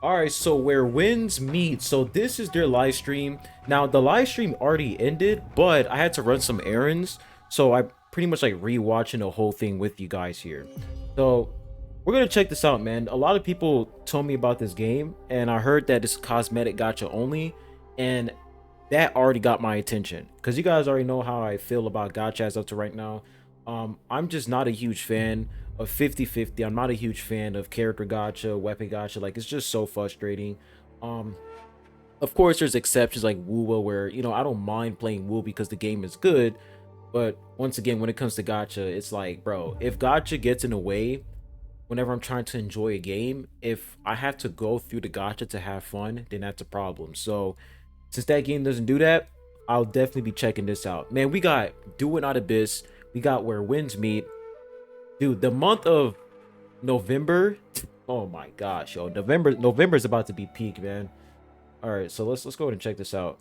All right, so where winds meet. So this is their live stream. Now the live stream already ended, but I had to run some errands, so I pretty much like rewatching the whole thing with you guys here. So we're gonna check this out, man. A lot of people told me about this game, and I heard that it's cosmetic gacha only, and that already got my attention because you guys already know how I feel about gachas up to right now. I'm just not a huge fan of 50-50. I'm not a huge fan of character gacha, weapon gacha. Like, it's just so frustrating. um of course there's exceptions like Wuwa where, you know, I don't mind playing Wu because the game is good. But once again, when it comes to gacha, it's like, bro, if gacha gets in the way whenever I'm trying to enjoy a game, if I have to go through the gacha to have fun, then that's a problem. So since that game doesn't do that, I'll definitely be checking this out. Man, we got Do It Not Abyss. We got Where Winds Meet. Dude, the month of November. Oh my gosh, yo. November is about to be peak, man. Alright, so let's go ahead and check this out.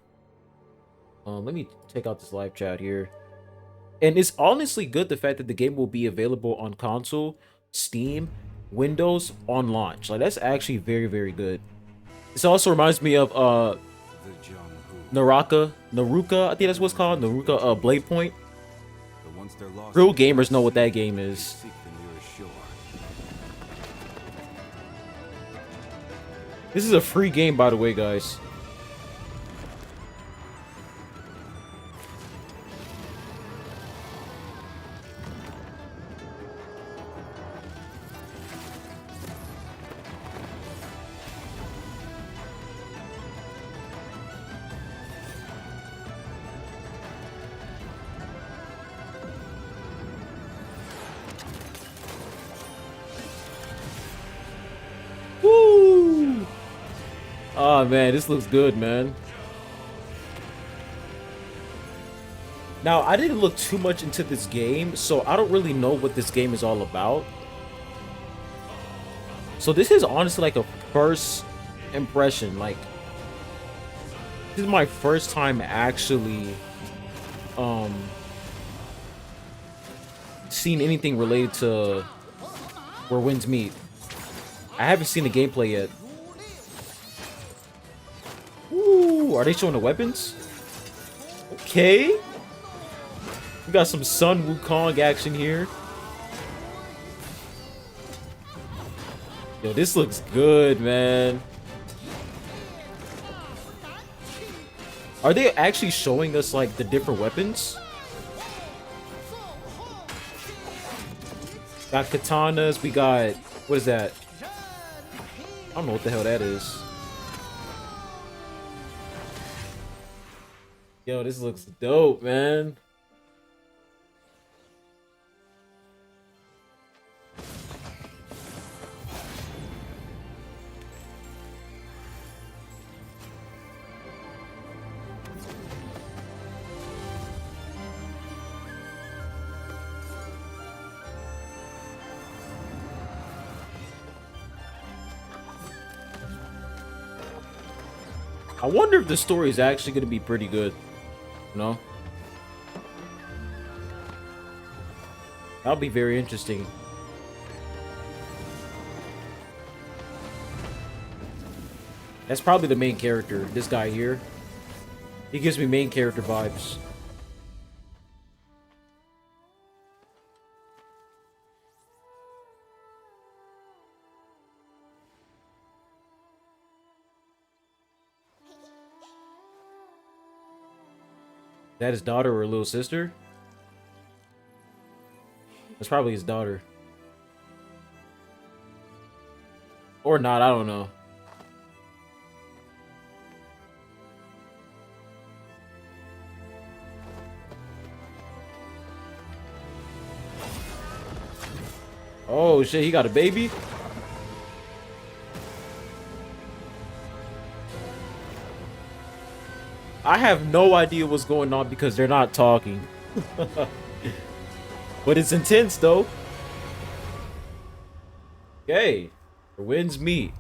Let me take out this live chat here. And it's honestly good the fact that the game will be available on console, Steam, Windows on launch. Like, that's actually very, very good. This also reminds me of Naruka, I think that's what's called. Naruka Blade Point. Real gamers know what that game is. This is a free game, by the way, guys. Woo! Oh man, this looks good, man. Now, I didn't look too much into this game, so I don't really know what this game is all about. So this is honestly like a first impression. Like, this is my first time actually seen anything related to Where Winds Meet. I haven't seen the gameplay yet. Ooh, are they showing the weapons? Okay. We got some Sun Wukong action here. Yo, this looks good, man. Are they actually showing us like the different weapons? Got katanas, we got, what is that? I don't know what the hell that is. Yo, this looks dope, man. I wonder if the story is actually going to be pretty good. You know? That'll be very interesting. That's probably the main character, this guy here. He gives me main character vibes. That his daughter or little sister? That's probably his daughter. Or not, I don't know. Oh shit, he got a baby? I have no idea what's going on because they're not talking. But it's intense though. Okay. The winds meet.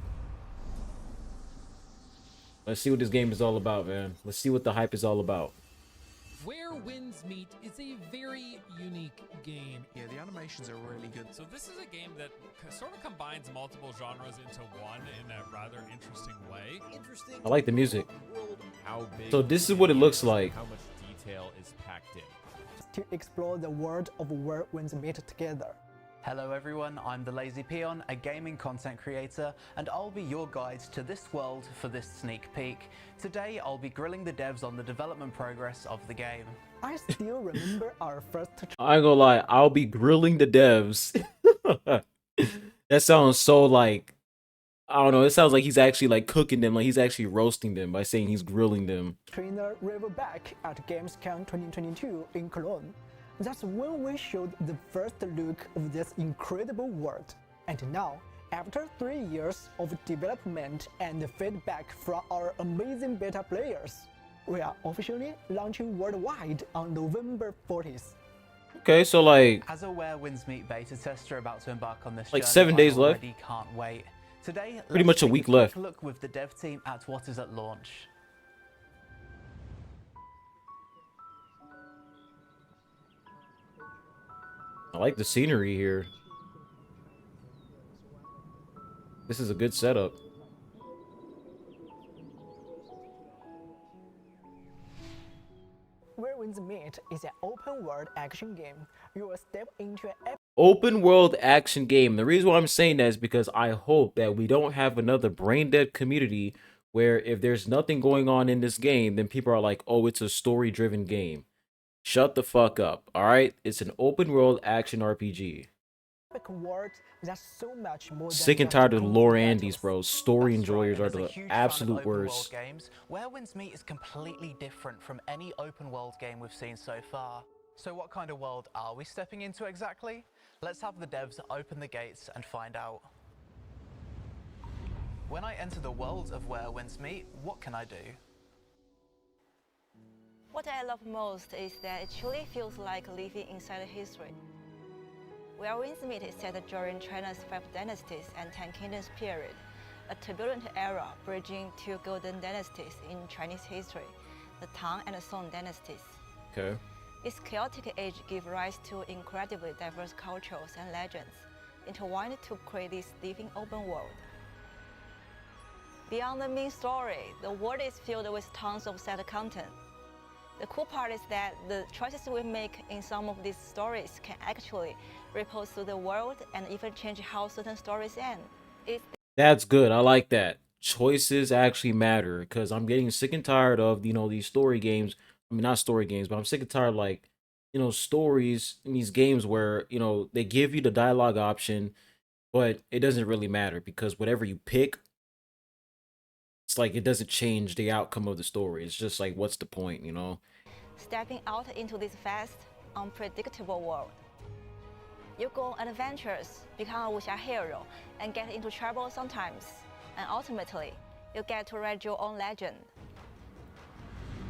Let's see what this game is all about, man. Let's see what the hype is all about. Where Winds Meet is a very unique game. Yeah, the animations are really good. So this is a game that sort of combines multiple genres into one in a rather interesting way. I like the music. How big So this is what it looks like. How much detail is packed in. To explore the world of where winds meet together. Hello everyone, I'm the Lazy Peon, a gaming content creator, and I'll be your guide to this world for this sneak peek. Today I'll be grilling the devs on the development progress of the game. I still remember our first I ain't gonna lie, I'll be grilling the devs. That sounds so like, I don't know, it sounds like he's actually like cooking them, like he's actually roasting them by saying he's grilling them. trainer Riverback at Gamescom 2022 in Cologne. That's when we showed the first look of this incredible world. And now, after 3 years of development and feedback from our amazing beta players, we are officially launching worldwide on November 40th. Okay, so like, As a Where Winds Meet beta tester about to embark on this Like journey, 7 days I left. already can't wait. Today, Pretty let's much a take week quick left. Look with the dev team at what is at launch. I like the scenery here. This is a good setup. Where Winds Meet is an open world action game. You will step into an Open world action game. The reason why I'm saying that is because I hope that we don't have another brain dead community where if there's nothing going on in this game, then people are like, oh, it's a story driven game. Shut the fuck up. All right. It's an open world action RPG. epic world that's so much more than Sick and just tired of the constant lore battles. Andes, bro. Story That's right, enjoyers and are as a the huge fan of absolute open world worst. games, Where Winds Meet is completely different from any open world game we've seen so far. So what kind of world are we stepping into exactly? Let's have the devs open the gates and find out. When I enter the world of Where Winds Meet, what can I do? What I love most is that it truly feels like living inside history. Where Winds Meet is set during China's 5 dynasties and 10 kingdoms period, a turbulent era bridging two golden dynasties in Chinese history, the Tang and the Song dynasties. Okay. Its chaotic age gives rise to incredibly diverse cultures and legends, intertwined to create this living open world. Beyond the main story, the world is filled with tons of side content. The cool part is that the choices we make in some of these stories can actually ripple through the world and even change how certain stories end. That's good. I like that. Choices actually matter because I'm getting sick and tired of, these story games. I mean, not story games, but I'm sick and tired of, like, stories in these games where, they give you the dialogue option, but it doesn't really matter because whatever you pick, it's like it doesn't change the outcome of the story. It's just like, what's the point, Stepping out into this vast, unpredictable world. You go on adventures, become a wuxia hero, and get into trouble sometimes. And ultimately, you get to write your own legend.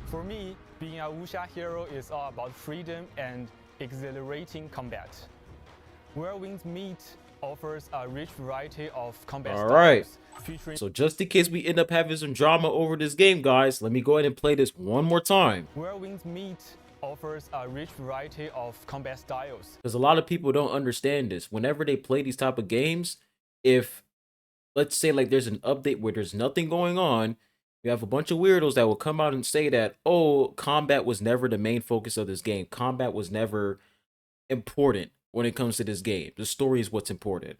For me, being a wuxia hero is all about freedom and exhilarating combat. Where Winds Meet offers a rich variety of combat All styles, right. featuring So just in case we end up having some drama over this game, guys, let me go ahead and play this one more time. Where Winds Meet offers a rich variety of combat styles. Because a lot of people don't understand this. Whenever they play these type of games, if, let's say, like there's an update where there's nothing going on, you have a bunch of weirdos that will come out and say that, oh, combat was never the main focus of this game. Combat was never important when it comes to this game. The story is what's important.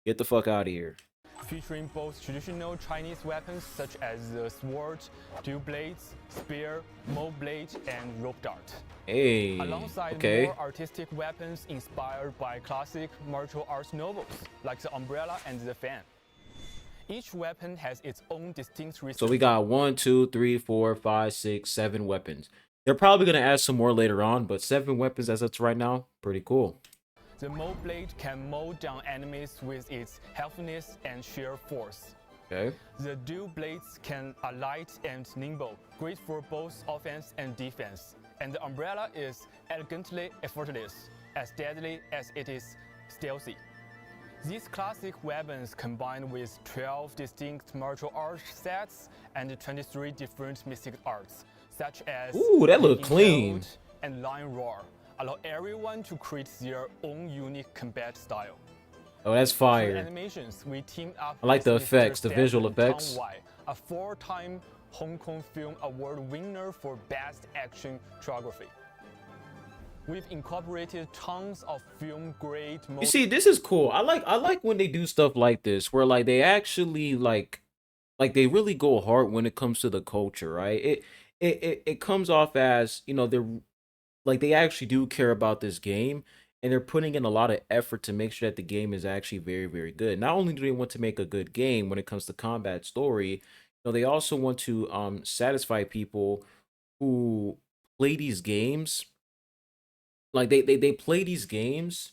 Get the fuck out of here. Featuring both traditional Chinese weapons such as the sword, dual blades, spear, mo blade, and rope dart. Hey, Alongside okay. more artistic weapons inspired by classic martial arts novels like the umbrella and the fan. Each weapon has its own distinct So we resemblance. got 1, 2, 3, 4, 5, 6, 7 weapons. They're probably gonna add some more later on, but 7 weapons as it's right now, pretty cool. The mo blade can mow down enemies with its healthiness and sheer force. Okay. The dual blades are light and nimble, great for both offense and defense. And the umbrella is elegantly effortless, as deadly as it is stealthy. These classic weapons combined with 12 distinct martial arts sets and 23 different mystic arts, such as Ooh, that look Lightning clean. Bolt and Lion Roar, allow everyone to create their own unique combat style. Oh, that's For fire. animations, we teamed up I like with the Mr. effects, the visual Stephen effects. Tong Wai, a 4-time Hong Kong Film Award winner for Best Action Choreography. We've incorporated tons of film-grade You see, this is cool. I like when they do stuff like this, where like they actually like they really go hard when it comes to the culture, right? It comes off as, you know, they're like they actually do care about this game, and they're putting in a lot of effort to make sure that the game is actually very, very good. Not only do they want to make a good game when it comes to combat story, you know, they also want to satisfy people who play these games. Like they play these games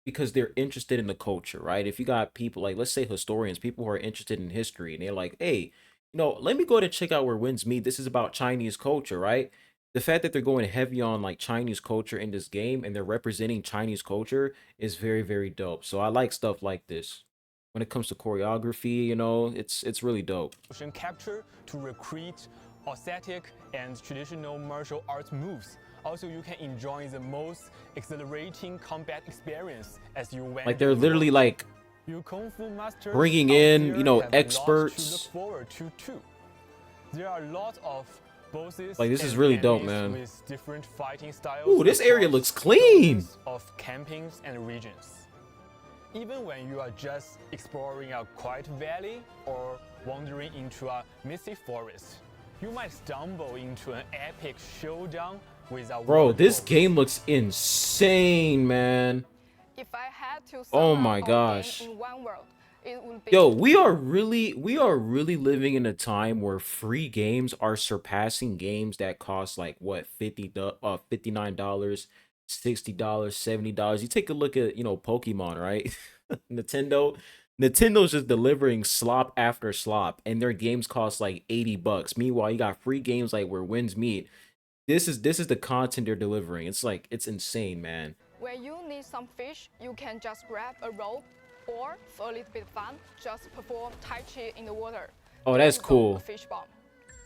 because they're interested in the culture, right? If you got people like, let's say, historians, people who are interested in history, and they're like, hey, you know, let me go ahead and check out where winds meet. This is about Chinese culture, right? The fact that they're going heavy on like Chinese culture in this game and they're representing Chinese culture is very, very dope. So I like stuff like this. When it comes to choreography, you know, it's really dope. motion capture to recreate aesthetic and traditional martial arts moves. Also, you can enjoy the most exhilarating combat experience as you went. Like they're literally like you kung fu masters bringing out in, there you know, have a lot experts. to look forward to too. There are lots of bosses. Like, this is and really dope, enemies man. With different fighting styles. Ooh, this area across looks clean. dozens of campings and regions. Even when you are just exploring a quiet valley or wandering into a misty forest, you might stumble into an epic showdown with a Bro, wild this boss. game looks insane, man. If I had to Oh sum my up all gosh. game in one word, it would be Yo, we are really living in a time where free games are surpassing games that cost like what, $59, $60, $70. You take a look at, you know, Pokemon, right? Nintendo's just delivering slop after slop, and their games cost like $80. Meanwhile, you got free games like Where Winds Meet. This is the content they're delivering. It's like, it's insane, man. When you need some fish, you can just grab a rope, or for a little bit fun, just perform Tai Chi in the water. Oh, that's Then go cool. a fish bomb.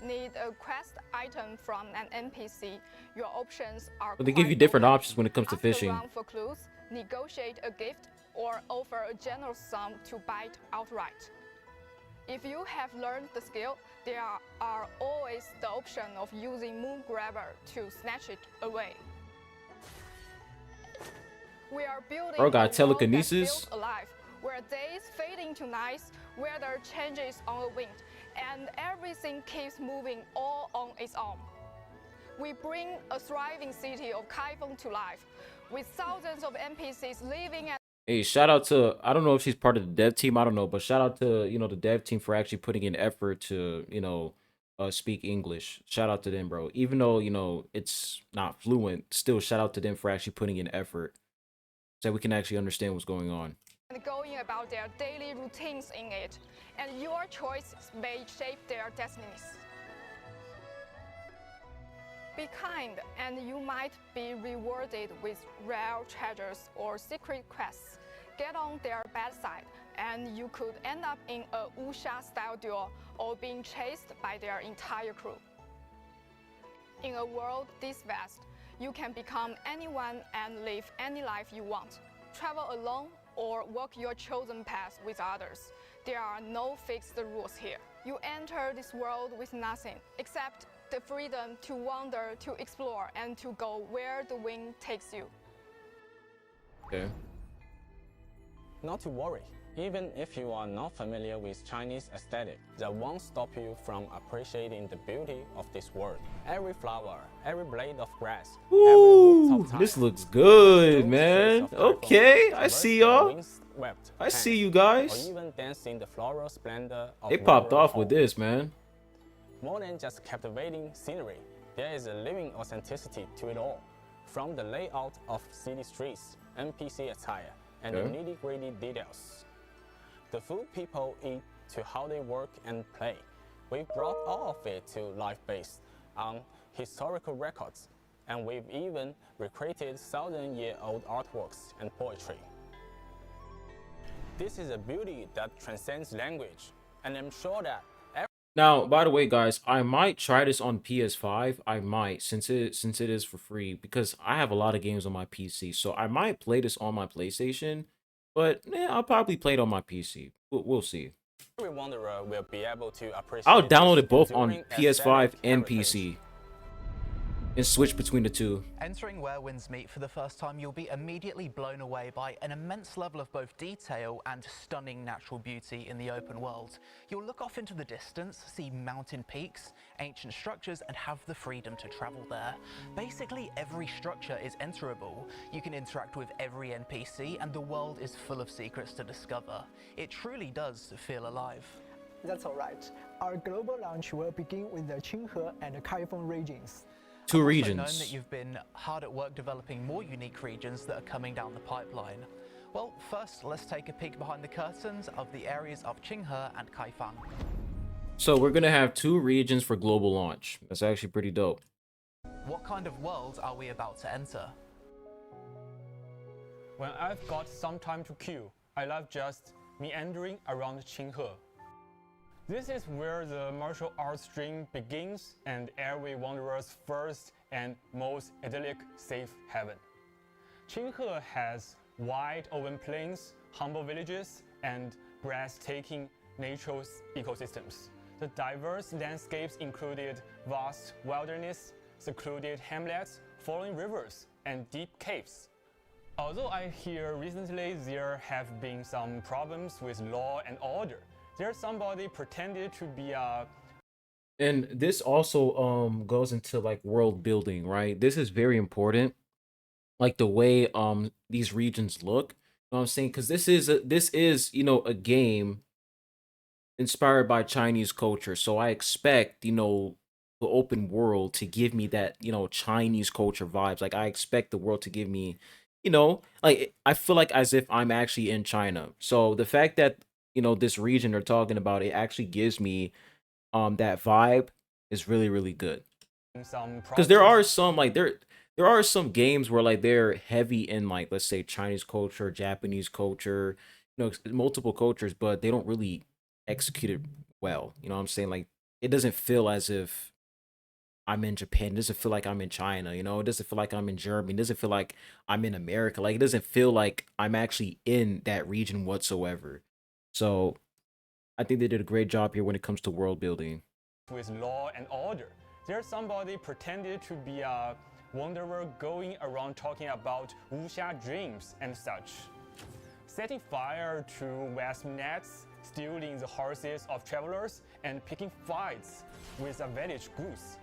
Need a quest item from an NPC. Your options are. But they give quite you different open. options when it comes to Ask around fishing. for clues, negotiate a gift, or offer a generous sum to bite outright. If you have learned the skill, there are always the option of using Moon Grabber to snatch it away. We are building Bro got a world that telekinesis. feels alive, where days fade into nights, weather changes on the wind, and everything keeps moving all on its own. We bring a thriving city of Kaifeng to life, with thousands of NPCs living and Hey, shout out to, I don't know if she's part of the dev team, I don't know, but shout out to, you know, the dev team for actually putting in effort to, you know, speak English. Shout out to them, bro. Even though, you know, it's not fluent, still shout out to them for actually putting in effort so we can actually understand what's going on. going about their daily routines in it, and your choices may shape their destinies. Be kind, and you might be rewarded with rare treasures or secret quests. Get on their bad side, and you could end up in a wuxia-style duel or being chased by their entire crew. In a world this vast, you can become anyone and live any life you want. Travel alone or walk your chosen path with others. There are no fixed rules here. You enter this world with nothing except the freedom to wander, to explore, and to go where the wind takes you. Okay. Not to worry, even if you are not familiar with Chinese aesthetic, that won't stop you from appreciating the beauty of this world. Every flower, every blade of grass, every Ooh, rooftop this tile, looks good, those man. traces of typhoon Okay, I traverse see the y'all. windswept I see hands, you Or guys. even dance in the floral splendor of They popped rural off with home. this, man. More than just captivating scenery, there is a living authenticity to it all. From the layout of city streets, NPC attire, and the Okay. nitty-gritty details. The food people eat to how they work and play. We've brought all of it to life based on historical records, and we've even recreated thousand-year-old artworks and poetry. This is a beauty that transcends language, and I'm sure that Now, by the way, guys, I might try this on PS5. I might, since it is for free, because I have a lot of games on my PC. So I might play this on my PlayStation But yeah, I'll probably play it on my PC. We'll see. Every wanderer will be able to appreciate I'll download its it both on enduring PS5 aesthetic and heritage. PC and switch between the two. Entering Where Winds Meet for the first time, you'll be immediately blown away by an immense level of both detail and stunning natural beauty in the open world. You'll look off into the distance, see mountain peaks, ancient structures, and have the freedom to travel there. Basically, every structure is enterable. You can interact with every NPC, and the world is full of secrets to discover. It truly does feel alive. That's alright. Our global launch will begin with the Qinghe and Kaifeng regions. Two I've also regions. known that you've been hard at work developing more unique regions that are coming down the pipeline. Well, first, let's take a peek behind the curtains of the areas of Qinghe and Kaifeng. So we're gonna have 2 regions for global launch. That's actually pretty dope. What kind of world are we about to enter? When I've got some time to kill, I love just meandering around Qinghe. This is where the martial arts dream begins and every wanderer's first and most idyllic safe haven. Qinghe has wide open plains, humble villages, and breathtaking natural ecosystems. The diverse landscapes included vast wilderness, secluded hamlets, flowing rivers, and deep caves. Although I hear recently there have been some problems with law and order, there's somebody pretended to be a And this also goes into like world building, right? This is very important. Like the way these regions look. You know what I'm saying? Because this is, you know, a game inspired by Chinese culture. So I expect, you know, the open world to give me that, you know, Chinese culture vibes. Like I expect the world to give me, you know, like I feel like as if I'm actually in China. So the fact that, you know, this region they're talking about, it actually gives me that vibe is really, really good. some Because there are problems. some like there are some games where like they're heavy in like let's say Chinese culture, Japanese culture, you know, multiple cultures, but they don't really execute it well. You know what I'm saying? Like it doesn't feel as if I'm in Japan. It doesn't feel like I'm in China, you know, it doesn't feel like I'm in Germany, it doesn't feel like I'm in America. Like it doesn't feel like I'm actually in that region whatsoever. So I think they did a great job here when it comes to world building. With law and order. There's somebody pretended to be a wanderer going around talking about wuxia dreams and such. Setting fire to wasp nets, stealing the horses of travelers, and picking fights with a village goose.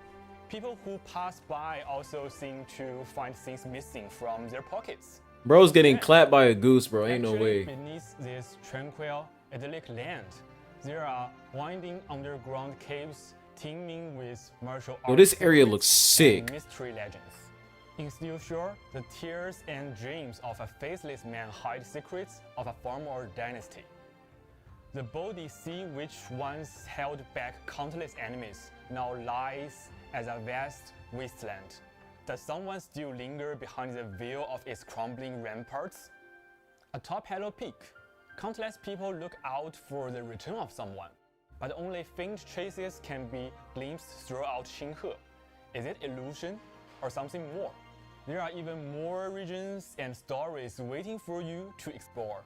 People who pass by also seem to find things missing from their pockets. Bro's getting Yeah. clapped by a goose, bro. Ain't no Actually, way. beneath this tranquil, idyllic land, there are winding underground caves teeming with martial Yo, arts this area secrets looks sick. and mystery legends. In Steel Shore, the tears and dreams of a faceless man hide secrets of a former dynasty. The Bodhi Sea, which once held back countless enemies, now lies as a vast wasteland. Does someone still linger behind the veil of its crumbling ramparts? Atop Hello Peak, countless people look out for the return of someone, but only faint traces can be glimpsed throughout Qinghe. Is it illusion or something more? There are even more regions and stories waiting for you to explore.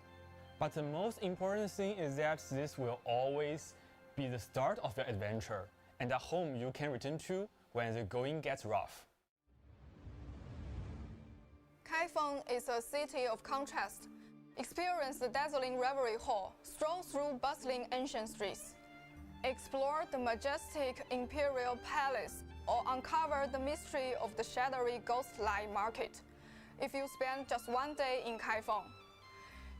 But the most important thing is that this will always be the start of your adventure and a home you can return to when the going gets rough. Kaifeng is a city of contrast. Experience the dazzling Revelry Hall, stroll through bustling ancient streets, explore the majestic Imperial Palace, or uncover the mystery of the shadowy ghost-like market. If you spend just one day in Kaifeng,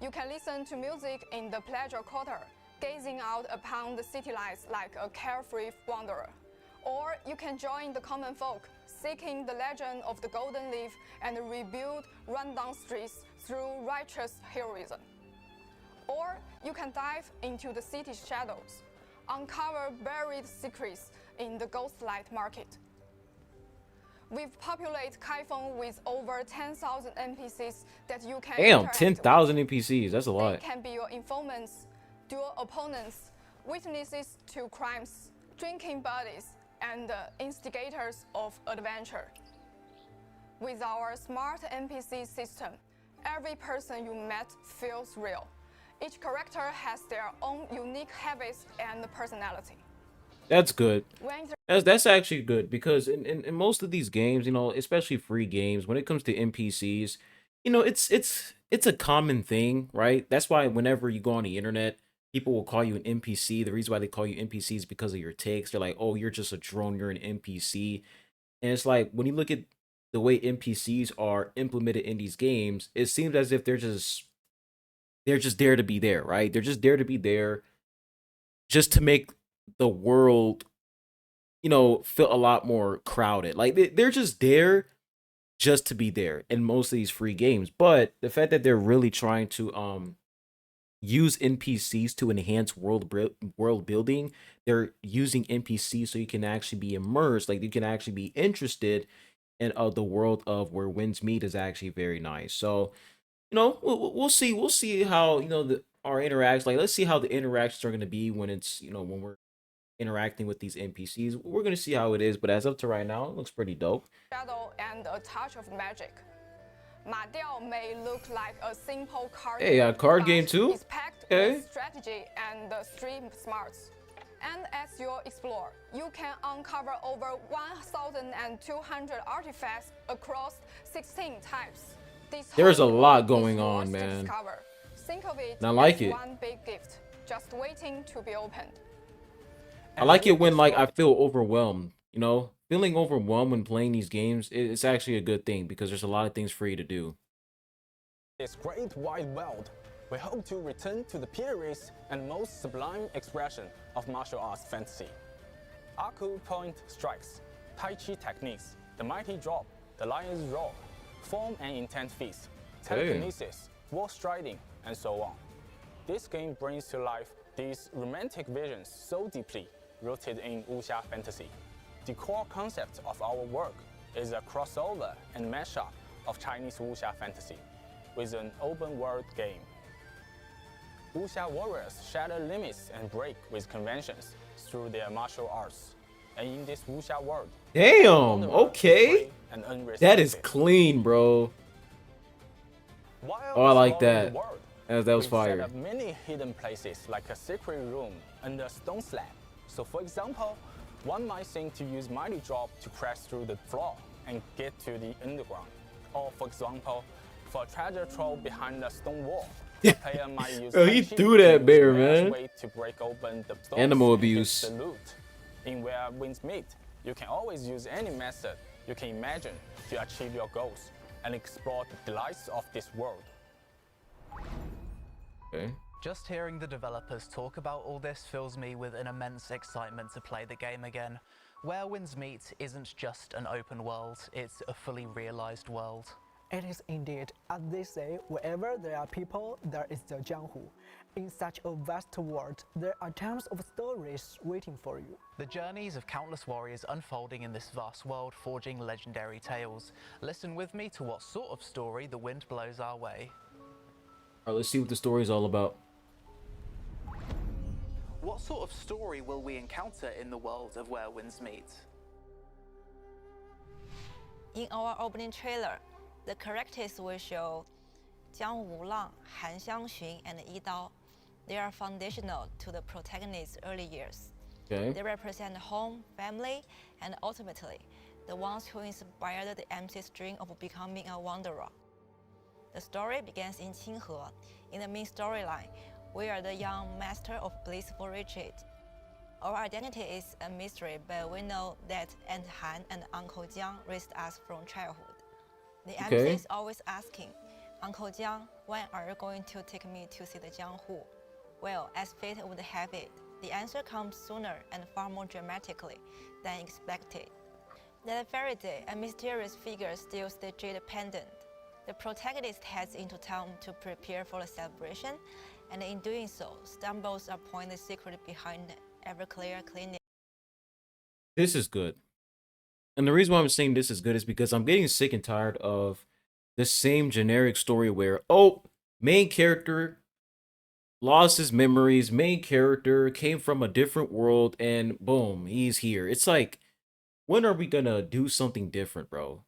you can listen to music in the Pleasure Quarter, gazing out upon the city lights like a carefree wanderer. Or you can join the common folk, seeking the legend of the Golden Leaf and rebuild rundown streets through righteous heroism. Or you can dive into the city's shadows, uncover buried secrets in the Ghostlight Market. We've populated Kaifeng with over 10,000 NPCs that you can Damn, interact 10,000 with. NPCs. That's a They lot. can be your informants, dual opponents, witnesses to crimes, drinking buddies, and instigators of adventure. With our smart NPC system, Every person you met feels real. Each character has their own unique habits and personality. That's good. When That's actually good because in most of these games, you know, especially free games, when it comes to NPCs, you know, it's a common thing, right? That's why whenever you go on the internet, people will call you an NPC. The reason why they call you NPC is because of your takes. They're like, "Oh, you're just a drone, you're an NPC." And it's like when you look at the way NPCs are implemented in these games, it seems as if they're just there to be there, right? They're just there to be there just to make the world, you know, feel a lot more crowded. Like they're just there just to be there in most of these free games. But the fact that they're really trying to use NPCs to enhance world building, they're using NPCs so you can actually be immersed, like you can actually be interested in the world of where winds meet is actually very nice. So, you know, we'll see how, you know, the our interacts, like let's see how the interactions are going to be when it's, you know, when we're interacting with these NPCs. We're gonna see how it is, but as up to right now, it looks pretty dope. shadow and a touch of magic. Ma Diao may look like a simple card Hey, game, a card but game too? it's packed Okay. with strategy and stream smarts. And as you explore, you can uncover over 1,200 artifacts across 16 types. This There's a whole lot world going is on, yours to man. discover. Think of it And I like as it. one big gift, just waiting to be opened. I like it when like I feel overwhelmed. You know, feeling overwhelmed when playing these games, it's actually a good thing because there's a lot of things for you to do. This great wide world, we hope to return to the purest and most sublime expression of martial arts fantasy. Acupoint strikes, Tai Chi techniques, the mighty drop, the lion's roar, form and intent feast, telekinesis, wall striding, and so on. This game brings to life these romantic visions so deeply rooted in wuxia fantasy. The core concept of our work is a crossover and mashup of Chinese wuxia fantasy with an open world game. Wuxia warriors shatter limits and break with conventions through their martial arts. And in this wuxia world, Damn, okay. and That is unrestricted. clean, bro. While Oh, I like exploring that. the world, That was we've fire. set up many hidden places like a secret room under a stone slab. So for example, one might think to use mighty drop to crash through the floor and get to the underground. Or for example, for a treasure trove behind a stone wall, the player might use Bro, he Tai Chi threw to that use bear, rare man. way to break open the stones Animal and get abuse. the loot. In where winds meet, you can always use any method you can imagine to achieve your goals and explore the delights of this world. Okay. Just hearing the developers talk about all this fills me with an immense excitement to play the game again. Where Winds Meet isn't just an open world, it's a fully realized world. It is indeed, as they say, wherever there are people, there is the Jianghu. In such a vast world, there are tons of stories waiting for you. The journeys of countless warriors unfolding in this vast world, forging legendary tales. Listen with me to what sort of story the wind blows our way. All right, let's see what the story is all about. What sort of story will we encounter in the world of Where Winds Meet? In our opening trailer, the characters will show Jiang Wulang, Han Xiangxun, and Yi Dao. They are foundational to the protagonist's early years. Okay. They represent home, family, and ultimately, the ones who inspired the MC's dream of becoming a wanderer. The story begins in Qinghe. In the main storyline, we are the young master of blissful retreat. Our identity is a mystery, but we know that Aunt Han and Uncle Jiang raised us from childhood. The MC Okay. is always asking, Uncle Jiang, when are you going to take me to see the Jianghu? Well, as fate would have it, the answer comes sooner and far more dramatically than expected. That very day, a mysterious figure steals the jade pendant. The protagonist heads into town to prepare for the celebration, and in doing so, stumbles upon the secret behind Everclear Clinic. This is good. And the reason why I'm saying this is good is because I'm getting sick and tired of the same generic story where, oh, main character lost his memories, main character came from a different world, and boom, he's here. It's like, when are we gonna do something different, bro?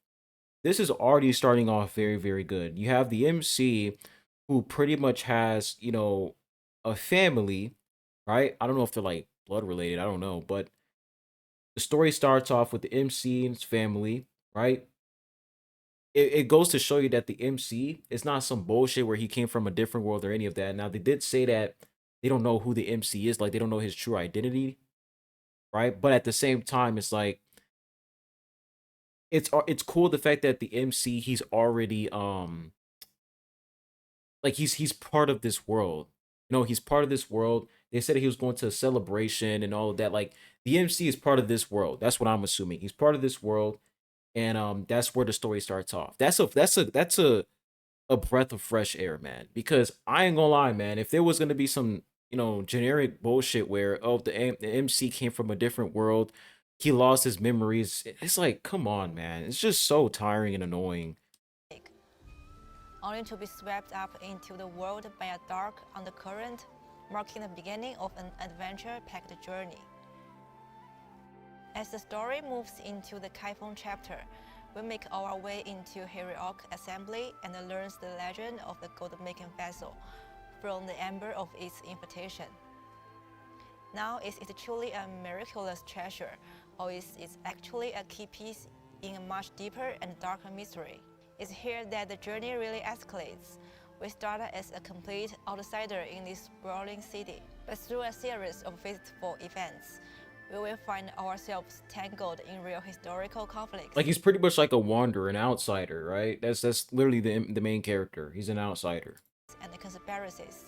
this is already starting off very, very good. You have the MC who pretty much has, you know, a family, right? I don't know if they're like blood related, I don't know, but the story starts off with the MC and his family, right? It goes to show you that the MC is not some bullshit where he came from a different world or any of that. Now they did say that they don't know who the MC is, like they don't know his true identity, right? But at the same time, it's like it's cool the fact that the MC he's already like he's part of this world. You know, he's part of this world. They said he was going to a celebration and all of that. Like the MC is part of this world. That's what I'm assuming. He's part of this world, and that's where the story starts off. That's a breath of fresh air, man. Because I ain't gonna lie, man. If there was gonna be some, you know, generic bullshit where the MC came from a different world, he lost his memories. It's like, come on, man. It's just so tiring and annoying. Only to be swept up into the world by a dark undercurrent, marking the beginning of an adventure-packed journey. As the story moves into the Kaifeng chapter, we make our way into Heroic Assembly and learns the legend of the gold-making vessel from the amber of its invitation. Now, is it truly a miraculous treasure, or is it actually a key piece in a much deeper and darker mystery? It's here that the journey really escalates. We started as a complete outsider in this sprawling city, but through a series of fateful events, we will find ourselves tangled in real historical conflicts. Like he's pretty much like a wanderer, an outsider, right? That's literally the main character. He's an outsider. And the conspiracies.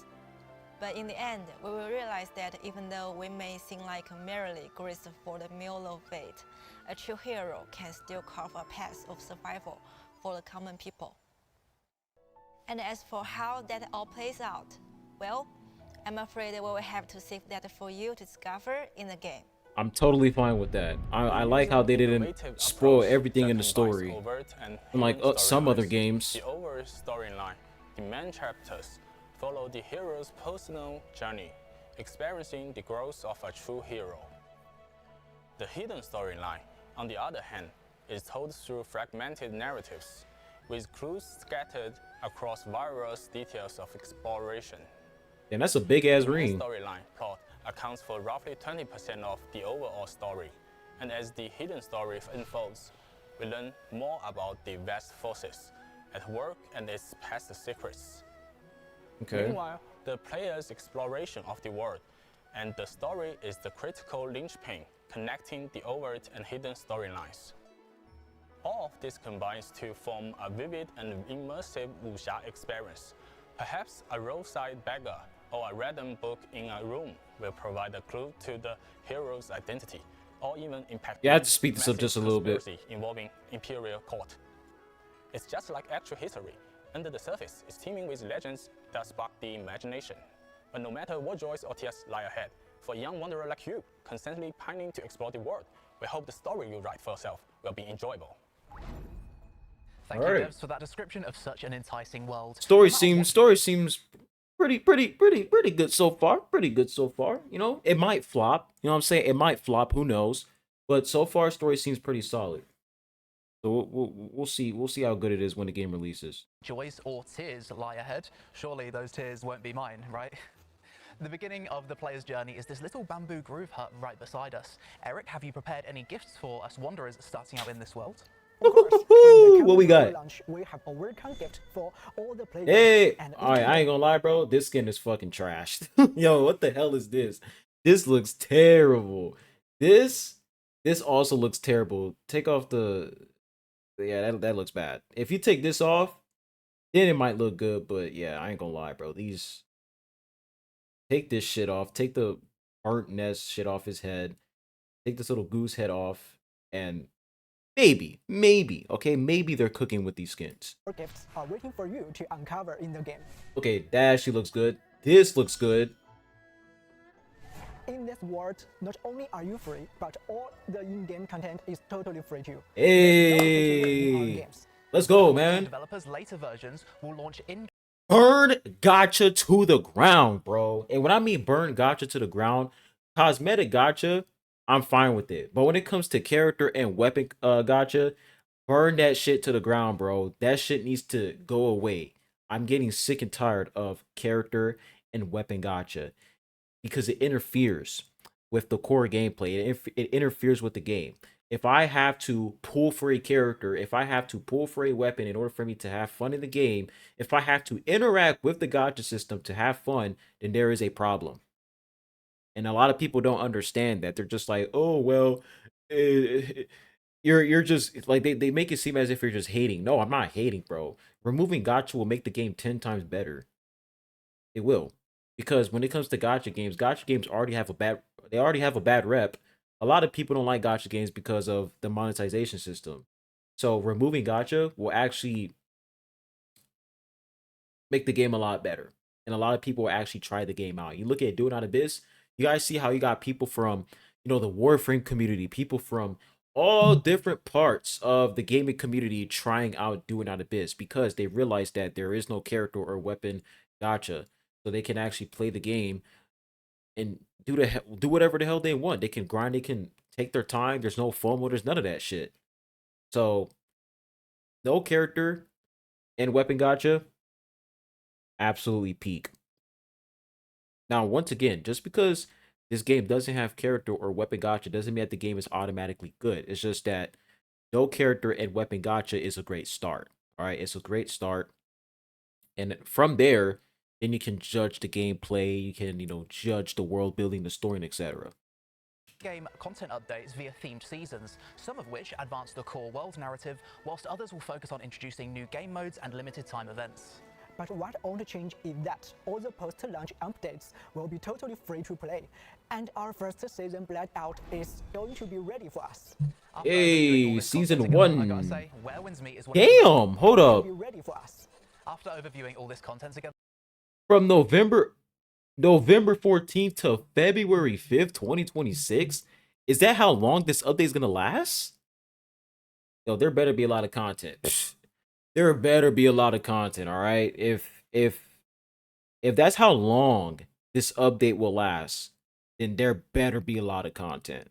But in the end, we will realize that even though we may seem like merely grist for the mill of fate, a true hero can still carve a path of survival for the common people. And as for how that all plays out, well, I'm afraid we will have to save that for you to discover in the game. I'm totally fine with that. I like how they didn't spoil everything in the story. Unlike some other games. The overall storyline, the main chapters follow the hero's personal journey, experiencing the growth of a true hero. The hidden storyline, on the other hand, is told through fragmented narratives, with clues scattered across various details of exploration. And that's a big ass The ring. storyline plot accounts for roughly 20% of the overall story, and as the hidden story unfolds, we learn more about the vast forces at work and its past secrets. Okay. Meanwhile, the player's exploration of the world and the story is the critical linchpin connecting the overt and hidden storylines. All of this combines to form a vivid and immersive wuxia experience. Perhaps a roadside beggar or a random book in a room will provide a clue to the hero's identity, or even impact. You have to speed this up just a little bit. Involving imperial court. It's just like actual history. Under the surface, it's teeming with legends that spark the imagination. But no matter what joys or tears lie ahead, for a young wanderer like you, constantly pining to explore the world, we hope the story you write for yourself will be enjoyable. Thank you, Devs, for that description of such an enticing world. Story seems pretty good so far. Pretty good so far. You know, it might flop. You know what I'm saying? It might flop. Who knows? But so far, story seems pretty solid. So we'll see. We'll see how good it is when the game releases. Joys or tears lie ahead. Surely those tears won't be mine, right? The beginning of the player's journey is this little bamboo groove hut right beside us. Eric, have you prepared any gifts for us wanderers starting out in this world? Of course, with the What we got? launch, we have a welcome gift for all the players. Hey, and all right, I ain't gonna lie, bro. This skin is fucking trashed. Yo, what the hell is this? This looks terrible. This also looks terrible. Take off the, yeah, that looks bad. If you take this off, then it might look good. But yeah, I ain't gonna lie, bro. Take this shit off. Take the burnt nest shit off his head. Take this little goose head off, and maybe, okay, maybe they're cooking with these skins. More gifts are waiting for you to uncover in the game. Okay, that actually looks good. This looks good. In this world, not only are you free, but all the in-game content is totally free too. Hey, let's go, man. Developers' later versions will launch in. Burn gotcha to the ground, bro. And when I mean burn gotcha to the ground, cosmetic gotcha, I'm fine with it. But when it comes to character and weapon gotcha, Burn that shit to the ground, bro. That shit needs to go away. I'm getting sick and tired of character and weapon gotcha because it interferes with the core gameplay. It interferes with the game. If I have to pull for a character, if I have to pull for a weapon in order for me to have fun in the game, if I have to interact with the gotcha system to have fun, then there is a problem. And a lot of people don't understand that. They're just like, oh well, eh, you're just like they make it seem as if you're just hating. No, I'm not hating, bro. Removing gotcha will make the game 10 times better. It will. Because when it comes to gotcha games already have a bad rep. A lot of people don't like gotcha games because of the monetization system. So removing gotcha will actually make the game a lot better. And a lot of people will actually try the game out. You look at Doing Out Abyss, you guys see how you got people from, the Warframe community, people from all different parts of the gaming community trying out Doing Out Abyss because they realize that there is no character or weapon gotcha. So they can actually play the game and do whatever the hell they want. They can grind, they can take their time. There's no FOMO, there's none of that shit. So no character and weapon gotcha, absolutely peak. Now, once again, just because this game doesn't have character or weapon gotcha doesn't mean that the game is automatically good. It's just that no character and weapon gotcha is a great start. All right, it's a great start. And from there, then you can judge the gameplay, you can, judge the world building, the story, and etc. Game content updates via themed seasons, some of which advance the core world narrative, whilst others will focus on introducing new game modes and limited time events. But what won't change is that all the post-launch updates will be totally free to play, and our first season Bled Out is going to be ready for us. Hey, season 1. I gotta say, Where Winds Meet is one Damn, hold up. Be ready for us. After overviewing all this content together, From November 14th to February 5th, 2026. Is that how long this update is gonna last? Yo, there better be a lot of content. There better be a lot of content, all right? If that's how long this update will last, then there better be a lot of content.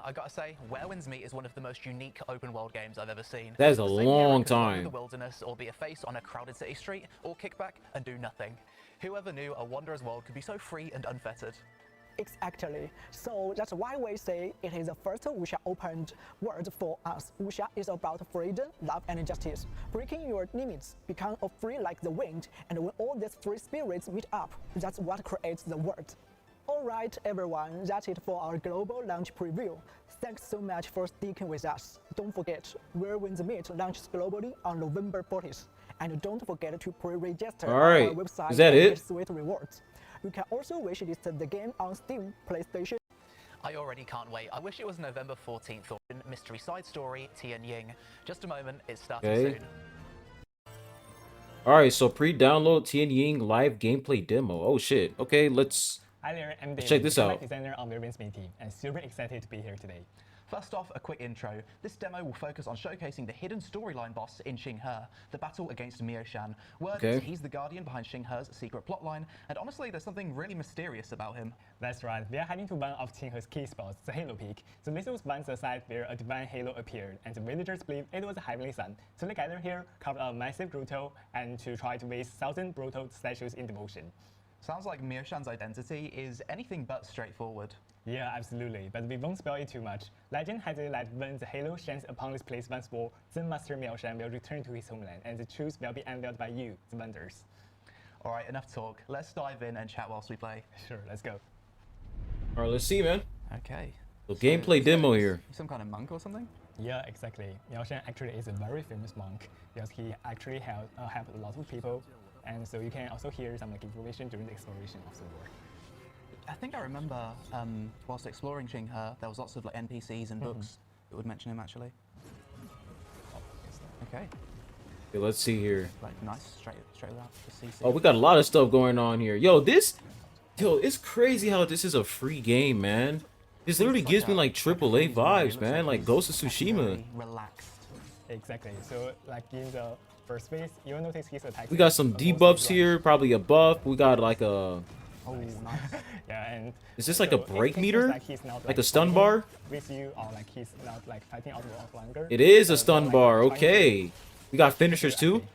I gotta say, Where Winds Meet is one of the most unique open world games I've ever seen. That is a The same long hero can roam time. The wilderness, or be a face on a crowded city street, or kick back and do nothing. Whoever knew a wanderer's world could be so free and unfettered? Exactly. So that's why we say it is the first Wuxia opened world for us. Wuxia is about freedom, love, and justice. Breaking your limits, become free like the wind, and when all these free spirits meet up, that's what creates the world. Alright everyone, that's it for our global launch preview. Thanks so much for sticking with us. Don't forget, Where Winds Meet launches globally on November 40th. And don't forget to pre-register on our website is that and it? get sweet rewards. You can also wishlist the game on Steam, PlayStation. I already can't wait. I wish it was November 14th or Mystery Side Story, Tian Ying. Just a moment, it's starting soon. Alright, so pre-download Tian Ying live gameplay demo. Oh shit. Okay, let's Hi there, I'm David, check this the out. designer on the Where Winds Meet team, and super excited to be here today. First off, a quick intro. This demo will focus on showcasing the hidden storyline boss in Xinghe, the battle against Mioshan. Word is he's the guardian behind Xinghe's secret plotline, and honestly, there's something really mysterious about him. That's right, we are heading to one of Xinghe's key spots, the Halo Peak. So this was once a site where a divine halo appeared, and the villagers believed it was a heavenly sun. So they gathered here, carved a massive grotto, and to try to raise 1,000 grotto statues in devotion. Sounds like Mioshan's identity is anything but straightforward. Yeah, absolutely, but we won't spoil it too much. Legend has it that when the halo shines upon this place once more, then Master Mioshan will return to his homeland, and the truth will be unveiled by you, the Wonders. Alright, enough talk. Let's dive in and chat whilst we play. Sure, let's go. Alright, let's see, man. Okay. So gameplay demo here. Some kind of monk or something? Yeah, exactly. Mioshan actually is a very famous monk because he actually helped a lot of people, and so you can also hear some information during the exploration of the world. I think I remember whilst exploring Xinghe, there was lots of NPCs and books that would mention him actually. Okay. Okay, let's see here. Like nice, straight out the CC. Oh, we got a lot of stuff going on here. Yo, it's crazy how this is a free game, man. This literally gives me like AAA vibes, man, like Ghost of Tsushima. Relaxed. Exactly. So like in the first phase, you'll notice his attack. We got some debuffs here, probably a buff. We got like a Oh, nice. Yeah, and Is this like a break it seems meter? Like, he's not, Like a stun fighting bar? with you, or like he's not like fighting out of longer. It is a So stun more bar. like trying to Okay. We got finishers too. activate.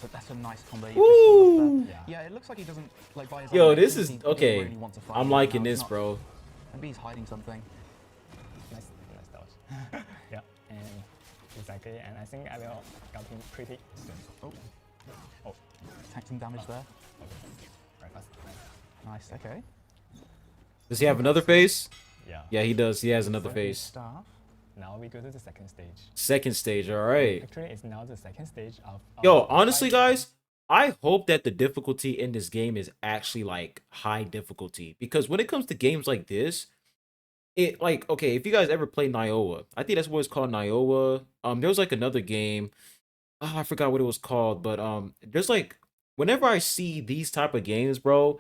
So that's a nice combo. You've just pulled off Woo! there. Yeah, it looks like he doesn't like by his Yo, own this actions, is he doesn't okay. really want to fight I'm you right liking now. It's this, not- bro. Maybe he's hiding something. Nice dodge. Yeah, and exactly. And I think I will got him pretty soon. Oh, Take some damage there. very fast. Nice. Okay. Does he have another face? Yeah. Yeah, he does. He has another face. Staff. Now we go to the second stage. Second stage. All right. Actually, it's now the second stage of. Yo, honestly, guys, I hope that the difficulty in this game is actually like high difficulty, because when it comes to games like this, it like, okay, if you guys ever play Niowa, I think that's what it's called, Niowa. There was like another game. Oh, I forgot what it was called, but there's like, whenever I see these type of games, bro,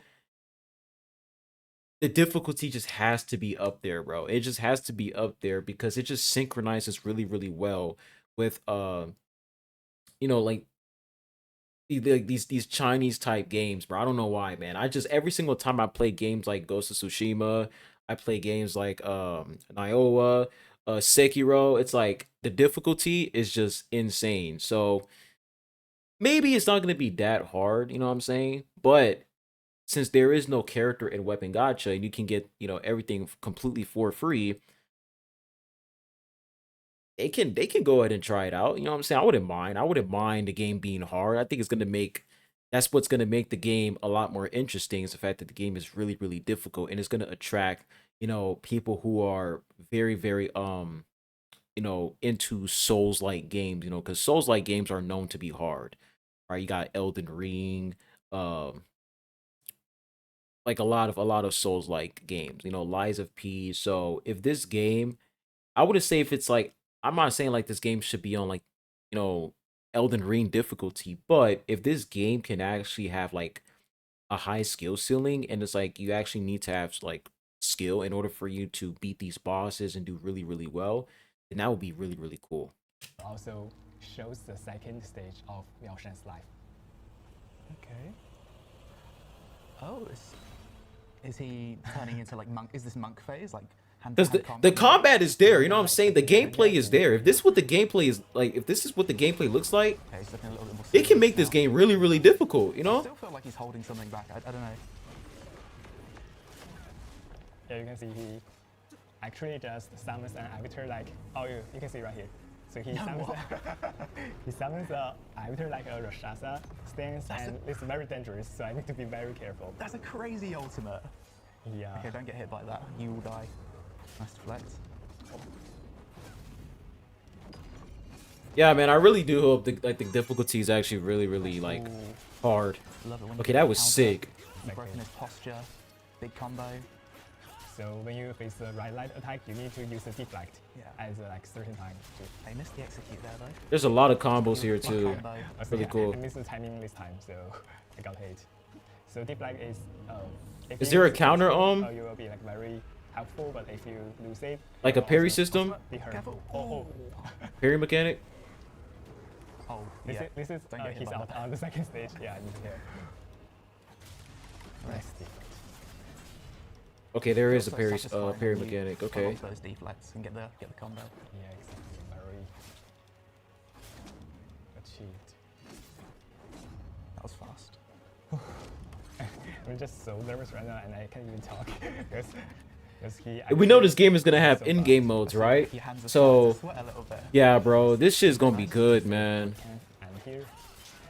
the difficulty just has to be up there, bro. It just has to be up there because it just synchronizes really, really well with you know, like these Chinese type games, bro. I don't know why, man. I just, every single time I play games like Ghost of Tsushima, I play games like Niowa, Sekiro, it's like the difficulty is just insane. So maybe it's not gonna be that hard, you know what I'm saying? But since there is no character in Weapon Gacha and you can get, you know, everything completely for free, they can go ahead and try it out. You know what I'm saying? I wouldn't mind. I wouldn't mind the game being hard. I think it's gonna make, that's what's gonna make the game a lot more interesting, is the fact that the game is really, really difficult, and it's gonna attract, you know, people who are very, very you know, into Souls-like games, you know, because Souls-like games are known to be hard. Right? You got Elden Ring, like a lot of Souls-like games, you know, Lies of P. So if this game, I wouldn't say if it's like, I'm not saying like this game should be on like, you know, Elden Ring difficulty, but if this game can actually have like a high skill ceiling, and it's like you actually need to have like skill in order for you to beat these bosses and do really, really well, then that would be really, really cool. Also shows the second stage of Miao Shan's life. Okay. Oh, is he turning into like monk? Is this monk phase like? Because the combat is there, you know what I'm saying? The gameplay is there. If this is what the gameplay is like, if this is what the gameplay looks like, Okay, he's looking a little bit more it can make serious this now. game really, really difficult, you I know? still feel like he's holding something back. I don't know. Yeah, you can see he actually just summons an arbiter like, oh, you can see right here. So he summons he summons a arbiter like a Rashasa stance, and it's very dangerous. So I need to be very careful. That's a crazy ultimate. Yeah. Okay, don't get hit by that. You will die. Nice deflect. Yeah, man, I really do hope the difficulty is actually really, really like hard. Love it when Okay, you that was counter. sick. You've broken his posture. Big combo. So when you face the right light attack, you need to use the deflect as like certain time. They missed the execute there though. There's a lot of combos here too. Combo. Really cool. I missed the timing this time, so I got hit. So deflect is. If Is you there a use counter, deflect, you will be like very helpful, but if you lose it, Like you a will parry also system? Be hurtful. Careful. Parry mechanic? Oh, This yeah. is this is Don't get hit he's by out that. on the second stage. Yeah, he's here. Nice deflect. Okay, there is a Also parry satisfying parry when you mechanic. pull Okay. off those deflects and get the combo. Yeah, exactly. Very achieved. That was fast. I'm just so nervous right now, and I can't even talk because he. We know this actually- game is gonna have so in-game fast. modes, right? Your hands are So starting to sweat a little bit. yeah, bro, this shit's gonna be good, man. And here,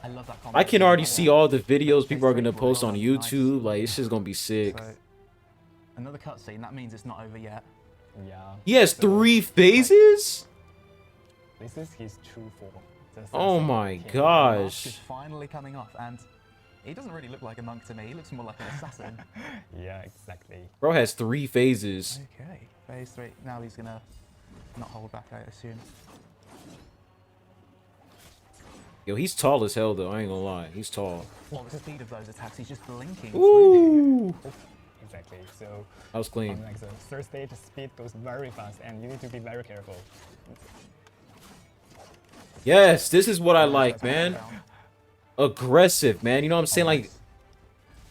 I love that combo. I can already see all the videos people are gonna post on YouTube. Like, this shit's gonna be sick. So, another cutscene. That means it's not over yet. yeah. He has So, 3 phases? This is his true form. Oh my Mask is gosh. finally coming off, and he doesn't really look like a monk to me. He looks more like an assassin. Yeah, exactly. Bro has 3 phases. Okay, phase 3. Now he's gonna not hold back, I assume. Yo, he's tall as hell though, I ain't gonna lie. He's tall. Well, the speed of those attacks, he's just blinking. Ooh! Exactly. So That was clean. on like the third stage, the speed goes very fast, and you need to be very careful. Yes, this is what I like, man. Aggressive, man. You know what I'm saying? Like,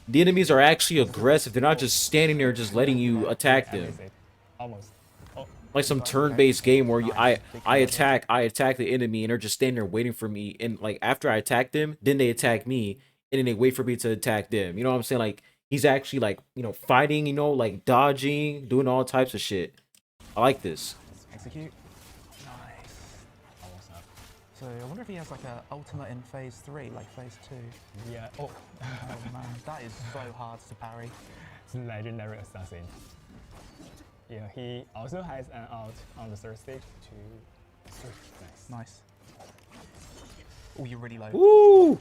The enemies are actually aggressive. They're not just standing there just letting you attack I them. missed it. Almost. Oh, Like some turn-based game where you Nice. Big I conversion. attack the enemy and they're just standing there waiting for me, and like after I attack them, then they attack me and then they wait for me to attack them. You know what I'm saying? Like he's actually like, fighting, like dodging, doing all types of shit. I like this. Execute. Nice. So I wonder if he has like a ultimate in phase 3, like phase 2. yeah. Oh, Oh man, that is so hard to parry. it's legendary assassin. Yeah, he also has an ult on the third stage to. Nice. Nice. Oh, you're really low. Woo!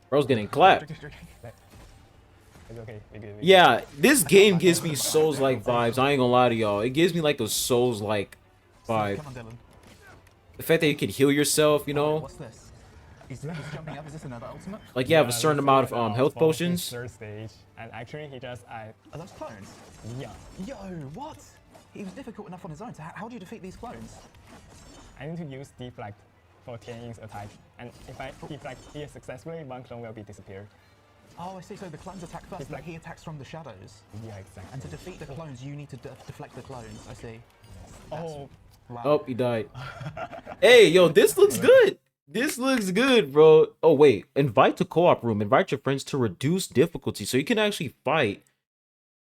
Bro's getting clapped. It's okay. We good. Yeah, this game gives me Souls-like vibes. I ain't gonna lie to y'all. It gives me like a Souls-like vibe. Come on, Dylan. The fact that you can heal yourself, What's this? He's jumping up. Is this another ultimate? like you have a certain amount of health potions. Third stage, and actually he just Are those clones? yeah. Yo, what? He was difficult enough on his own. So how do you defeat these clones? I need to use deflect for 10 attack, and if I deflect here successfully, one clone will be disappeared. Oh, I see. So the clones attack first, It's but like- he attacks from the shadows. Yeah, exactly. And to defeat the clones, you need to deflect the clones. I see. Oh, Wow. Oh, he died. Hey, yo, this looks good. This looks good, bro. Oh, wait. Invite to co-op room. Invite your friends to reduce difficulty so you can actually fight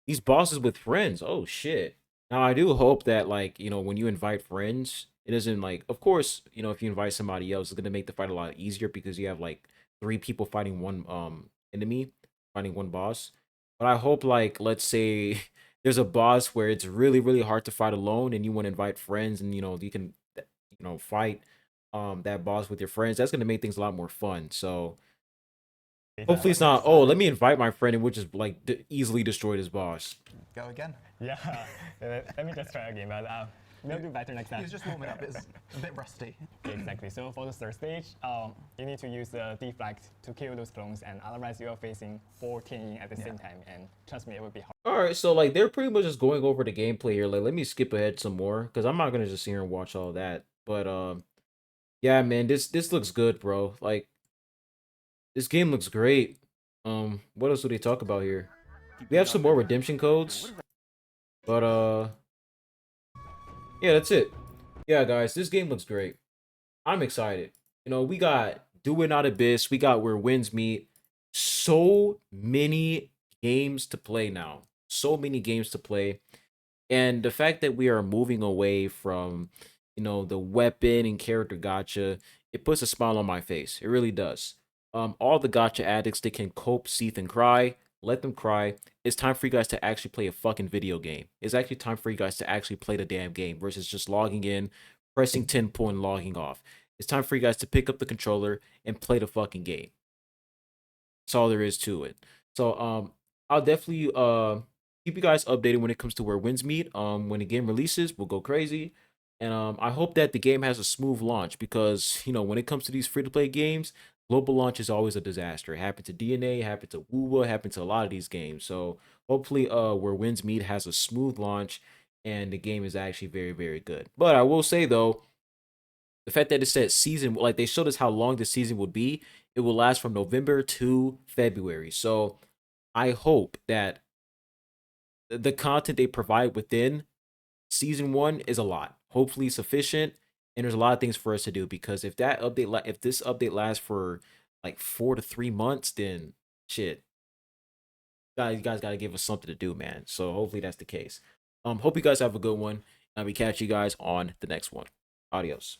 these bosses with friends. Oh, shit. Now, I do hope that, like, when you invite friends, it doesn't, like, of course, if you invite somebody else, it's going to make the fight a lot easier because you have, like, 3 people fighting one enemy, fighting one boss. But I hope, like, let's say there's a boss where it's really, really hard to fight alone and you want to invite friends and, you can, fight that boss with your friends. That's going to make things a lot more fun. So hopefully it's not, oh, let me invite my friend and we'll just, like, easily destroy this boss. Go again. yeah. Let me just try again, but we'll do better next He time. was just warming up. It's a bit rusty. Exactly. So for the third stage, you need to use the deflect to kill those clones, and otherwise you are facing 14 at the same time. And trust me, it would be hard. All right, so like they're pretty much just going over the gameplay here. Like, let me skip ahead some more because I'm not gonna just sit here and watch all that. But yeah, man, this looks good, bro. Like, this game looks great. What else do they talk about here? We have some more redemption codes, but yeah, that's it. Yeah, guys, this game looks great. I'm excited. We got Doing Not Abyss. We got Where Winds Meet. So many games to play now. So many games to play. And the fact that we are moving away from, the weapon and character gacha, it puts a smile on my face. It really does. All the gacha addicts, they can cope, seethe, and cry. Let them cry. It's time for you guys to actually play a fucking video game. It's actually time for you guys to actually play the damn game versus just logging in, pressing 10 point, and logging off. It's time for you guys to pick up the controller and play the fucking game. That's all there is to it. So I'll definitely keep you guys updated when it comes to Where Winds Meet. When the game releases, we'll go crazy. And I hope that the game has a smooth launch because, when it comes to these free-to-play games, global launch is always a disaster. It happened to DNA, it happened to WooWa, it happened to a lot of these games. So hopefully Where Winds Meet has a smooth launch and the game is actually very, very good. But I will say, though, the fact that it said season, like they showed us how long the season would be, it will last from November to February. So I hope that the content they provide within season 1 is a lot, hopefully sufficient, and there's a lot of things for us to do because if this update lasts for like 4 to 3 months, then shit, you guys got to give us something to do, man. So hopefully that's the case. Hope you guys have a good one, and we catch you guys on the next one. Adios.